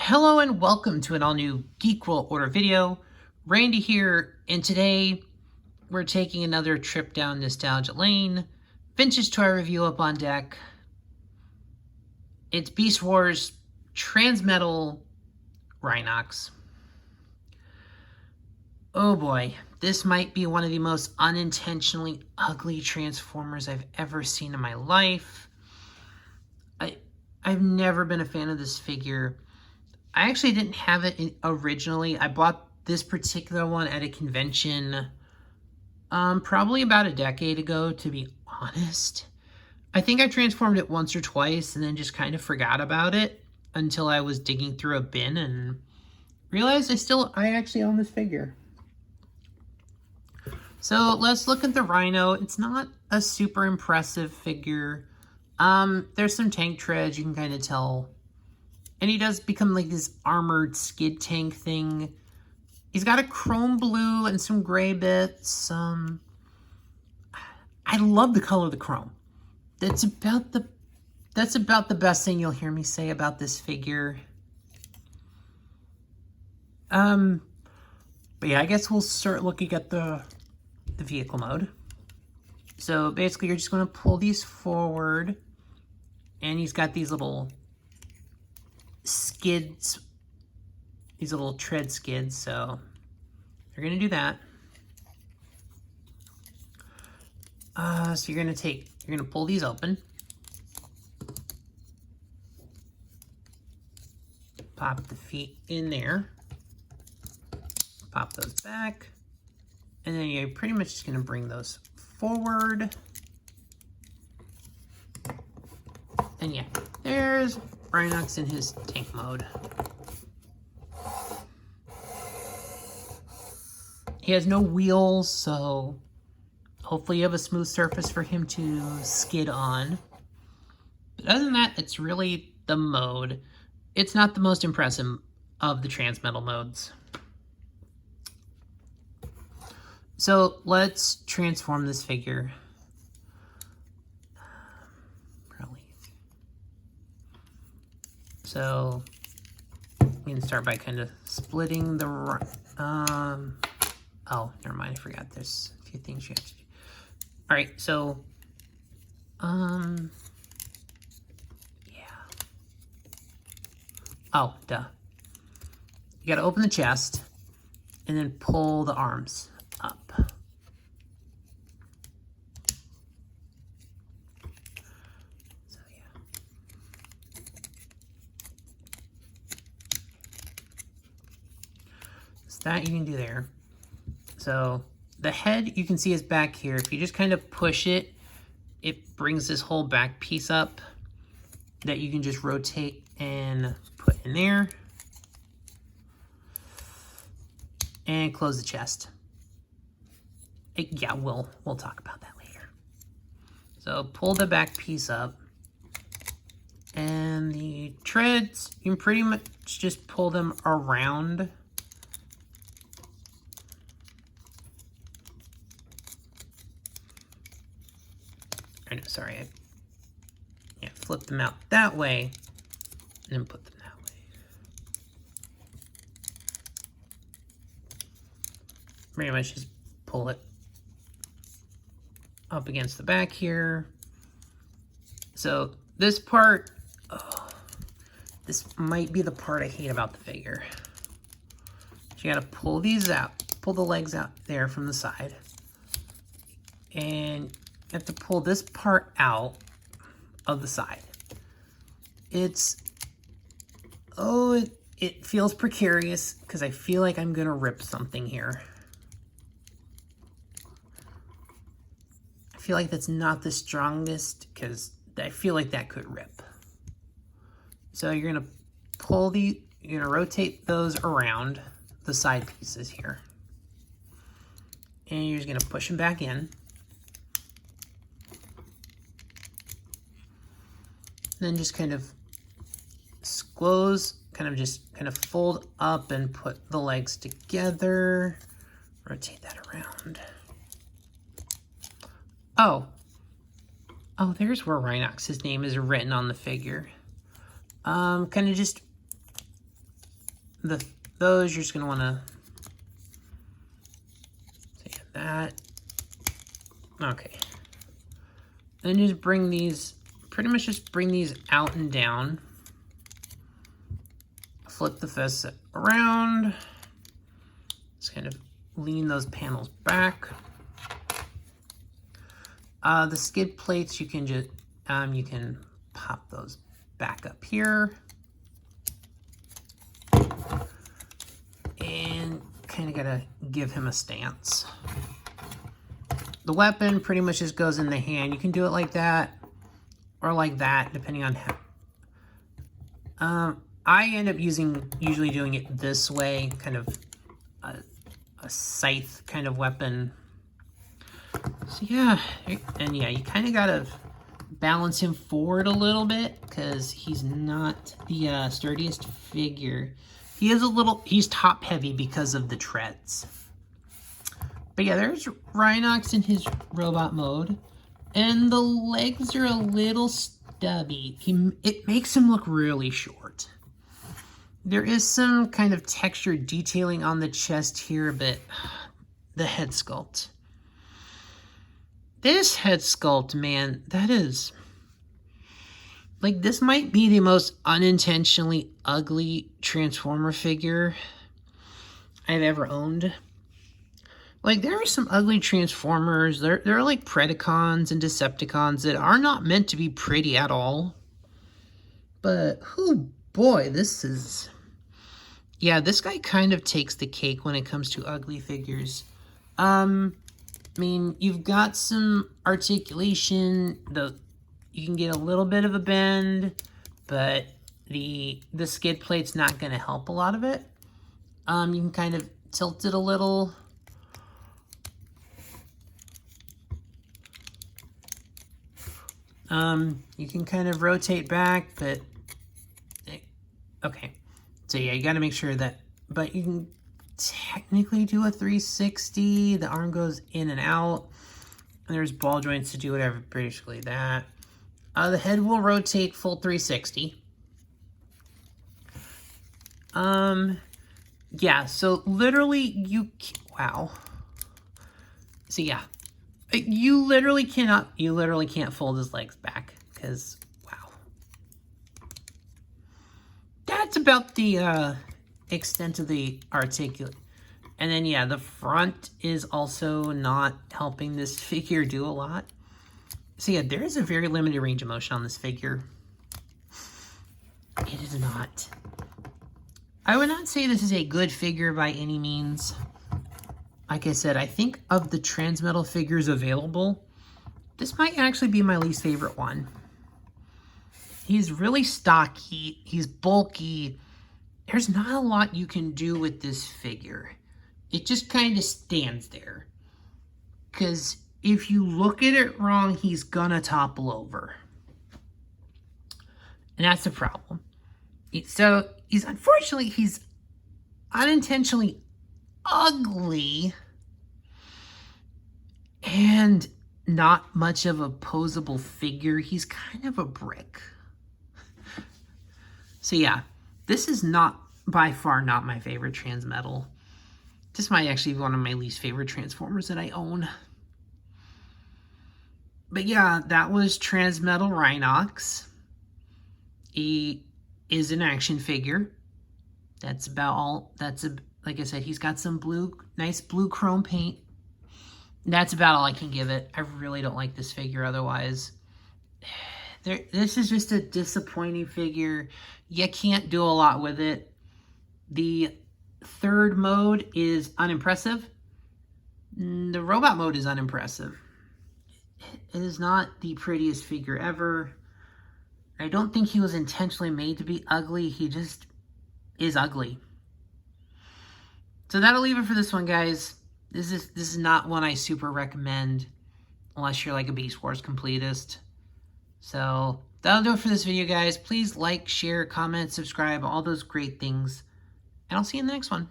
Hello and welcome to an all-new Geek World Order video. Randy here, and today we're taking another trip down nostalgia lane. Vintage toy review up on deck. It's Beast Wars Transmetal Rhinox. Oh boy, this might be one of the most unintentionally ugly Transformers I've ever seen in my life. I've never been a fan of this figure. I actually didn't have it originally. I bought this particular one at a convention probably about a decade ago, to be honest. I think I transformed it once or twice and then just kind of forgot about it until I was digging through a bin and realized I actually own this figure. So let's look at the Rhino. It's not a super impressive figure. There's some tank treads, you can kind of tell. And he does become like this armored skid tank thing. He's got a chrome blue and some gray bits. I love the color of the chrome. That's about the best thing you'll hear me say about this figure. But yeah, I guess we'll start looking at the vehicle mode. So basically you're just going to pull these forward, and he's got these little skids, these little tread skids, so you're going to do that. So you're going to pull these open, pop the feet in there, pop those back, and then you're pretty much just going to bring those forward. And yeah, there's Rhinox in his tank mode. He has no wheels, so hopefully you have a smooth surface for him to skid on. But other than that, it's really the mode. It's not the most impressive of the Transmetal modes. So let's transform this figure. So we can start by kind of splitting the, oh, never mind, I forgot there's a few things you have to do. All right, so, yeah. Oh, duh. You gotta open the chest and then pull the arms up. That you can do there. So the head you can see is back here. If you just kind of push it, it brings this whole back piece up that you can just rotate and put in there. And close the chest. Yeah, we'll talk about that later. So pull the back piece up. And the treads, you can pretty much just pull them around. Sorry, I flip them out that way and then put them that way. Pretty much just pull it up against the back here. So this part, this might be the part I hate about the figure. You gotta pull these out, pull the legs out there from the side. And you have to pull this part out of the side. It feels precarious because I feel like I'm gonna rip something here. I feel like that's not the strongest because I feel like that could rip. So you're gonna you're gonna rotate those around the side pieces here. And you're just gonna push them back in. Then just kind of kind of fold up and put the legs together. Rotate that around. Oh, there's where Rhinox's name is written on the figure. Kind of just those you're just going to want to say that. Okay. Then just bring these, pretty much just bring these out and down. Flip the facet around. Just kind of lean those panels back. The skid plates, you can just, you can pop those back up here. And kind of gotta give him a stance. The weapon pretty much just goes in the hand. You can do it like that or like that, depending on how. I end up usually doing it this way, kind of a scythe kind of weapon. So yeah, and yeah, you kind of gotta balance him forward a little bit because he's not the sturdiest figure. He is he's top heavy because of the treads. But yeah, there's Rhinox in his robot mode. And the legs are a little stubby. It makes him look really short. There is some kind of texture detailing on the chest here, but the head sculpt. This head sculpt, man, that is... Like, this might be the most unintentionally ugly Transformer figure I've ever owned. Like, there are some ugly Transformers. There are like Predacons and Decepticons that are not meant to be pretty at all. But, oh boy, this is... Yeah, this guy kind of takes the cake when it comes to ugly figures. I mean, you've got some articulation. You can get a little bit of a bend, but the skid plate's not going to help a lot of it. You can kind of tilt it a little. You can kind of rotate back, but okay. So yeah, you got to make sure that, but you can technically do a 360. The arm goes in and out, and there's ball joints to do whatever, basically that. The head will rotate full 360. Yeah, so literally wow. So yeah, you literally can't fold his legs back, because, wow. That's about the extent of the articulate. And then, yeah, the front is also not helping this figure do a lot. So yeah, there is a very limited range of motion on this figure. It is not. I would not say this is a good figure by any means. Like I said, I think of the Transmetal figures available, this might actually be my least favorite one. He's really stocky, he's bulky. There's not a lot you can do with this figure. It just kind of stands there. Because if you look at it wrong, he's gonna topple over. And that's the problem. So, unfortunately, he's unintentionally ugly and not much of a posable figure. He's kind of a brick. So yeah, this is by far not my favorite Transmetal. This might actually be one of my least favorite Transformers that I own. But yeah, that was Transmetal Rhinox. He is an action figure. That's about all. Like I said, he's got some nice blue chrome paint. That's about all I can give it. I really don't like this figure otherwise. This is just a disappointing figure. You can't do a lot with it. The third mode is unimpressive. The robot mode is unimpressive. It is not the prettiest figure ever. I don't think he was intentionally made to be ugly. He just is ugly. So that'll leave it for this one, guys. This is not one I super recommend unless you're like a Beast Wars completist. So that'll do it for this video, guys. Please like, share, comment, subscribe, all those great things. And I'll see you in the next one.